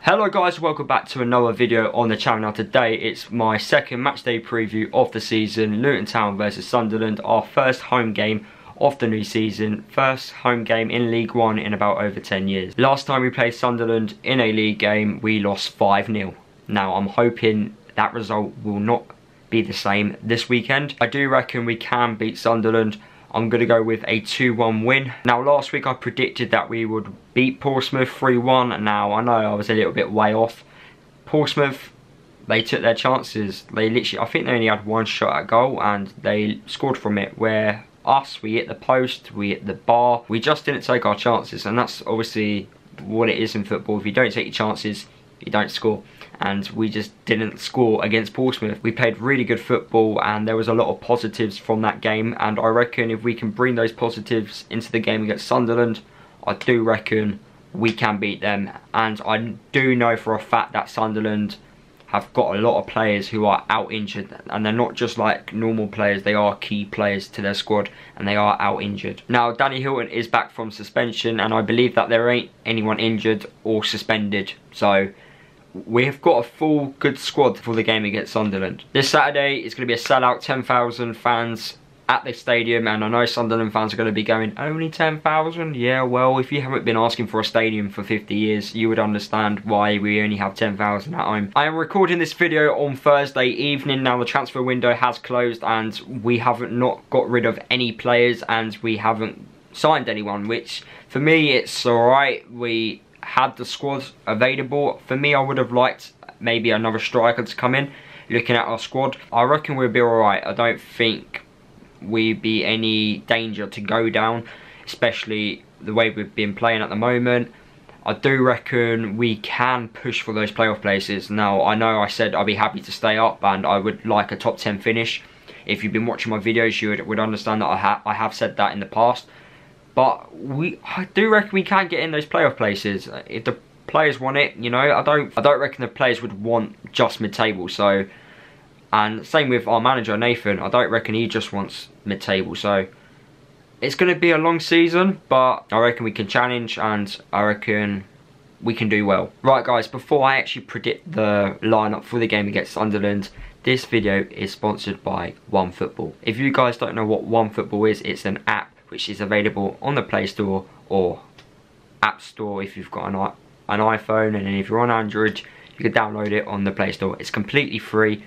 Hello guys, welcome back to another video on the channel. Now today it's my second matchday preview of the season, Luton Town versus Sunderland, our first home game of the new season, first home game in League One in about over 10 years. Last time we played Sunderland in a league game, we lost 5-0. Now I'm hoping that result will not be the same this weekend. I do reckon we can beat Sunderland. I'm going to go with a 2-1 win. Now last week I predicted that we would beat Portsmouth 3-1. Now I know I was a little bit way off. Portsmouth, they took their chances. They literally, I think they only had one shot at goal and they scored from it, where us, we hit the post, we hit the bar. We just didn't take our chances, and that's obviously what it is in football. If you don't take your chances, you don't score. And we just didn't score against Portsmouth. We played really good football and there was a lot of positives from that game, and I reckon if we can bring those positives into the game against Sunderland, I do reckon we can beat them. And I do know for a fact that Sunderland have got a lot of players who are out injured, and they're not just like normal players, they are key players to their squad and they are out injured. Now Danny Hilton is back from suspension and I believe that there ain't anyone injured or suspended, so we've got a full good squad for the game against Sunderland. This Saturday is going to be a sellout, 10,000 fans at the stadium, and I know Sunderland fans are going to be going, only 10,000? Yeah, well, if you haven't been asking for a stadium for 50 years, you would understand why we only have 10,000 at home. I am recording this video on Thursday evening. Now the transfer window has closed and we haven't not got rid of any players and we haven't signed anyone, which for me it's alright. We had the squad available. For me, I would have liked maybe another striker to come in. Looking at our squad, I reckon we'll be alright. I don't think we'd be any danger to go down, especially the way we've been playing at the moment. I do reckon we can push for those playoff places. Now, I know I said I'd be happy to stay up and I would like a top 10 finish. If you've been watching my videos, you would understand that I have said that in the past. But I do reckon we can get in those playoff places if the players want it. You know, I don't reckon the players would want just mid-table. So, and same with our manager Nathan. I don't reckon he just wants mid-table. So, it's going to be a long season, but I reckon we can challenge and I reckon we can do well. Right, guys. Before I actually predict the lineup for the game against Sunderland, this video is sponsored by OneFootball. If you guys don't know what OneFootball is, it's an app which is available on the Play Store or App Store if you've got an iPhone, and then if you're on Android, you can download it on the Play Store. It's completely free.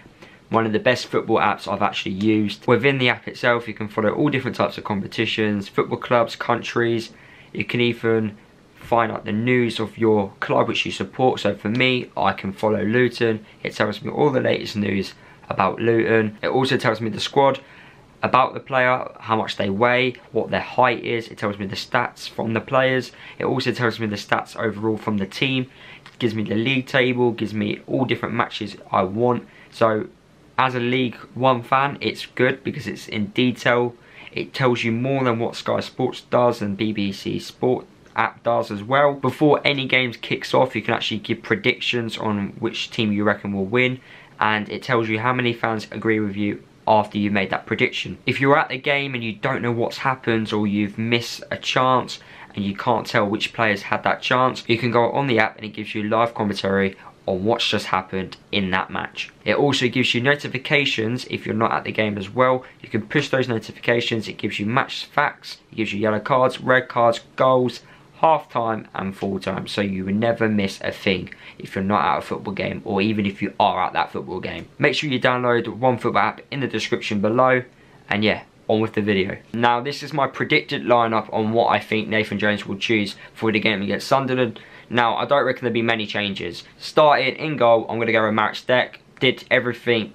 One of the best football apps I've actually used. Within the app itself, you can follow all different types of competitions, football clubs, countries. You can even find out the news of your club which you support. So for me, I can follow Luton. It tells me all the latest news about Luton. It also tells me the squad, about the player, how much they weigh, what their height is. It tells me the stats from the players. It also tells me the stats overall from the team. It gives me the league table, gives me all different matches I want. So as a League One fan, it's good because it's in detail. It tells you more than what Sky Sports does and BBC Sport app does as well. Before any games kicks off, you can actually give predictions on which team you reckon will win, and it tells you how many fans agree with you after you made that prediction. If you're at the game and you don't know what's happened, or you've missed a chance and you can't tell which players had that chance, you can go on the app and it gives you live commentary on what's just happened in that match. It also gives you notifications if you're not at the game as well. You can push those notifications. It gives you match facts, it gives you yellow cards, red cards, goals, half time and full time, so you will never miss a thing if you're not at a football game, or even if you are at that football game. Make sure you download the OneFootball app in the description below, and yeah, on with the video. Now this is my predicted lineup on what I think Nathan Jones will choose for the game against Sunderland. Now I don't reckon there'll be many changes. Starting in goal, I'm going to go with Marek Steck. Did everything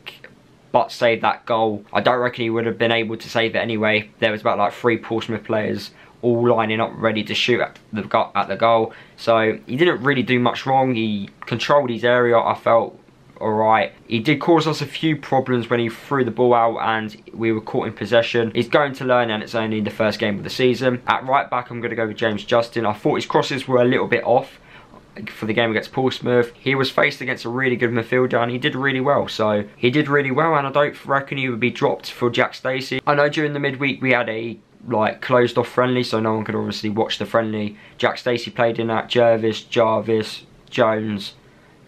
but save that goal. I don't reckon he would have been able to save it anyway. There was about like 3 Portsmouth players all lining up ready to shoot at the goal. So he didn't really do much wrong. He controlled his area, I felt alright. He did cause us a few problems when he threw the ball out and we were caught in possession. He's going to learn, and it's only the first game of the season. At right back, I'm going to go with James Justin. I thought his crosses were a little bit off for the game against Portsmouth. He was faced against a really good midfielder and he did really well. So he did really well, and I don't reckon he would be dropped for Jack Stacey. I know during the midweek we had a like closed off friendly, so no one could obviously watch the friendly. Jack Stacey played in that. Jarvis, Jones,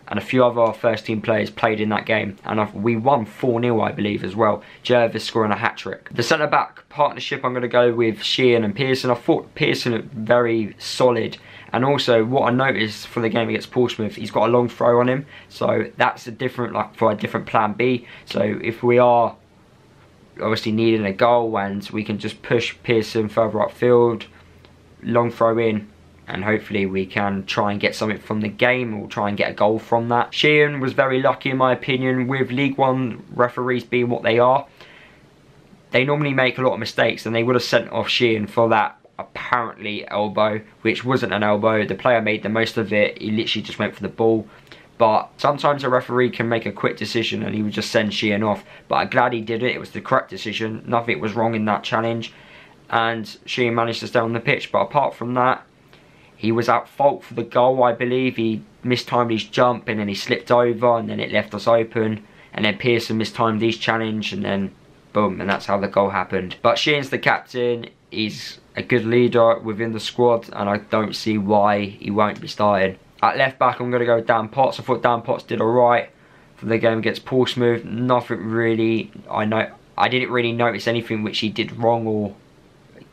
and a few other first team players played in that game, and we won 4-0 I believe as well. Jervis scoring a hat-trick. The centre back partnership, I'm going to go with Sheehan and Pearson. I thought Pearson looked very solid, and also what I noticed for the game against Portsmouth, he's got a long throw on him, so that's a different, like for a different plan B. So if we are obviously needing a goal and we can just push Pearson further upfield, long throw in, and hopefully we can try and get something from the game, or try and get a goal from that. Sheehan was very lucky in my opinion. With League One referees being what they are, they normally make a lot of mistakes, and they would have sent off Sheehan for that apparently elbow, which wasn't an elbow. The player made the most of it. He literally just went for the ball. But sometimes a referee can make a quick decision and he would just send Sheehan off. But I'm glad he did it. It was the correct decision. Nothing was wrong in that challenge, and Sheehan managed to stay on the pitch. But apart from that, he was at fault for the goal, I believe. He mistimed his jump and then he slipped over and then it left us open. And then Pearson mistimed his challenge and then boom, and that's how the goal happened. But Sheehan's the captain. He's a good leader within the squad, and I don't see why he won't be starting. At left back, I'm going to go with Dan Potts. I thought Dan Potts did alright for the game against Portsmouth. Nothing really, I didn't really notice anything which he did wrong or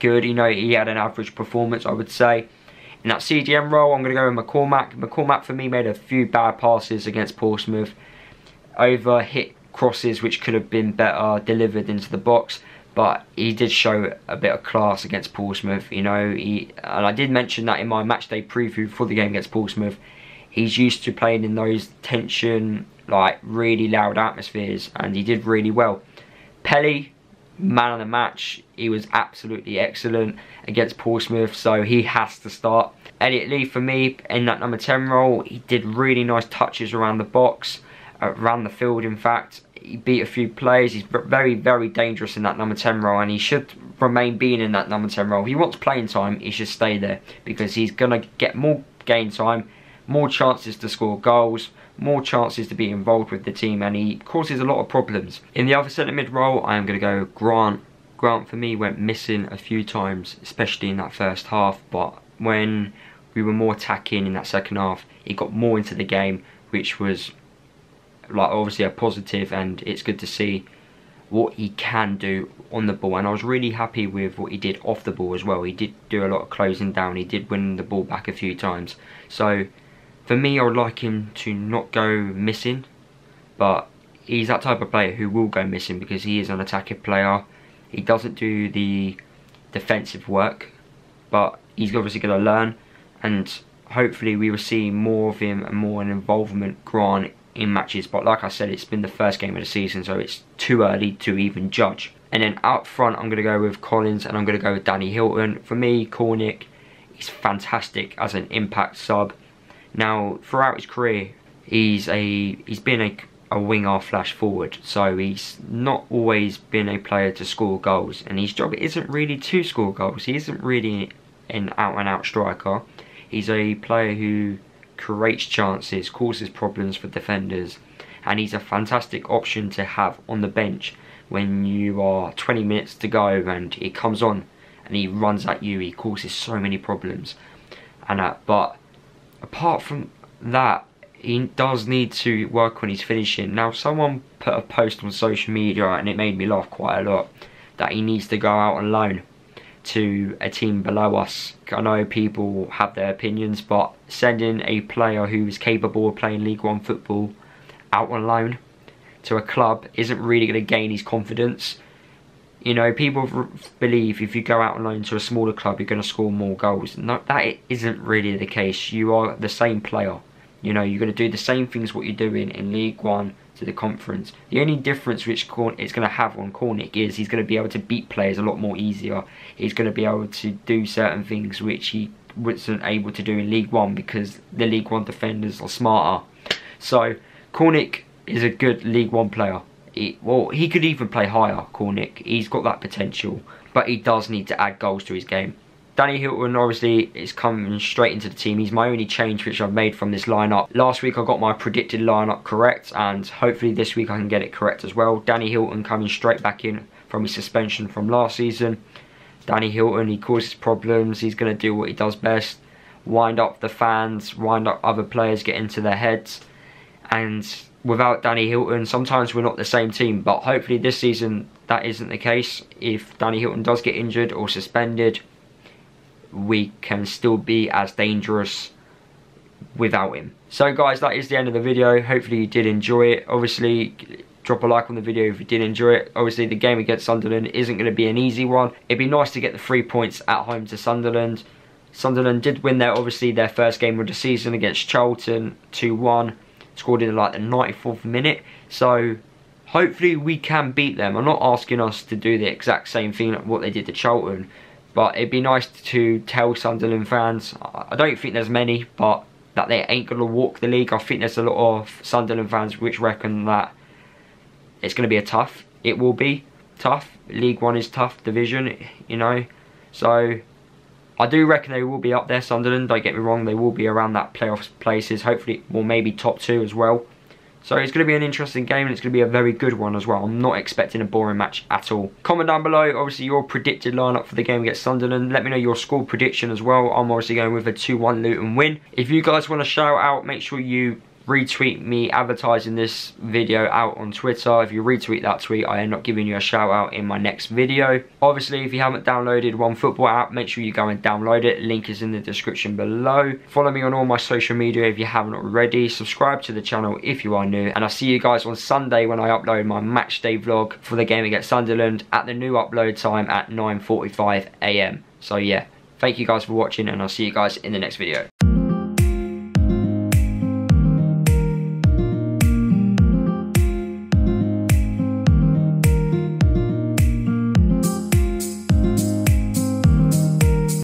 good. You know, he had an average performance, I would say. In that CDM role, I'm going to go with McCormack. McCormack, for me, made a few bad passes against Portsmouth. Over hit crosses which could have been better delivered into the box. But he did show a bit of class against Portsmouth, you know. And I did mention that in my matchday preview for the game against Portsmouth. He's used to playing in those tension, like really loud atmospheres, and he did really well. Pelly, man of the match. He was absolutely excellent against Portsmouth, so he has to start. Elliot Lee, for me, in that number 10 role, he did really nice touches around the box, around the field in fact. He beat a few players. He's very, very dangerous in that number 10 role, and he should remain being in that number 10 role. If he wants playing time, he should stay there, because he's going to get more game time, more chances to score goals, more chances to be involved with the team, and he causes a lot of problems. In the other centre mid role, I am going to go Grant. Grant, for me, went missing a few times, especially in that first half, but when we were more attacking in that second half, he got more into the game, which was like obviously a positive, and it's good to see what he can do on the ball. And I was really happy with what he did off the ball as well. He did do a lot of closing down. He did win the ball back a few times. So for me, I would like him to not go missing, but he's that type of player who will go missing because he is an attacking player. He doesn't do the defensive work, but he's obviously going to learn, and hopefully we will see more of him and more an involvement, Grant, in matches. But like I said, it's been the first game of the season, so it's too early to even judge. And then out front, I'm going to go with Collins, and I'm going to go with Danny Hilton. For me, Cornick, he's fantastic as an impact sub. Now, throughout his career, he's been a winger flash forward, so he's not always been a player to score goals, and his job isn't really to score goals. He isn't really an out-and-out striker. He's a player who creates chances, causes problems for defenders, and he's a fantastic option to have on the bench when you are 20 minutes to go and he comes on and he runs at you. He causes so many problems, and but apart from that, he does need to work on his finishing. Now, someone put a post on social media, and it made me laugh quite a lot, that he needs to go out on loan to a team below us. I know people have their opinions, but sending a player who is capable of playing League One football out on loan to a club isn't really going to gain his confidence. You know, people believe if you go out on loan to a smaller club, you're going to score more goals. No, that isn't really the case. You are the same player. You know, you're going to do the same things what you're doing in League One to the conference. The only difference which it's going to have on Cornick is he's going to be able to beat players a lot more easier. He's going to be able to do certain things which he wasn't able to do in League One because the League One defenders are smarter. So Cornick is a good League One player. He could even play higher, Cornick. He's got that potential, but he does need to add goals to his game. Danny Hilton obviously is coming straight into the team. He's my only change which I've made from this lineup. Last week I got my predicted lineup correct, and hopefully this week I can get it correct as well. Danny Hilton coming straight back in from his suspension from last season. Danny Hilton, he causes problems. He's going to do what he does best. Wind up the fans, wind up other players, get into their heads. and without Danny Hilton, sometimes we're not the same team. But hopefully this season that isn't the case. If Danny Hilton does get injured or suspended, we can still be as dangerous without him. So guys, that is the end of the video. Hopefully you did enjoy it. Obviously, drop a like on the video if you did enjoy it. Obviously the game against Sunderland isn't going to be an easy one. It'd be nice to get the 3 points at home to Sunderland. Sunderland did win their first game of the season against Charlton 2-1. Scored in like the 94th minute. So hopefully we can beat them. I'm not asking us to do the exact same thing like what they did to Charlton, but it'd be nice to tell Sunderland fans, I don't think there's many, but that they ain't going to walk the league. I think there's a lot of Sunderland fans which reckon that it's going to be it will be tough. League One is tough division, you know. So I do reckon they will be up there, Sunderland, don't get me wrong. They will be around that playoff places, hopefully, well, maybe top 2 as well. So it's going to be an interesting game, and it's going to be a very good one as well. I'm not expecting a boring match at all. Comment down below, obviously, your predicted lineup for the game against Sunderland. Let me know your score prediction as well. I'm obviously going with a 2-1 Luton win. If you guys want to shout out, make sure you retweet me advertising this video out on Twitter. If you retweet that tweet, I end up giving you a shout out in my next video. Obviously, if you haven't downloaded OneFootball app, make sure you go and download it. Link is in the description below. Follow me on all my social media if you haven't already. Subscribe to the channel if you are new, and I'll see you guys on Sunday when I upload my match day vlog for the game against Sunderland at the new upload time at 9:45 AM. So yeah, thank you guys for watching, and I'll see you guys in the next video.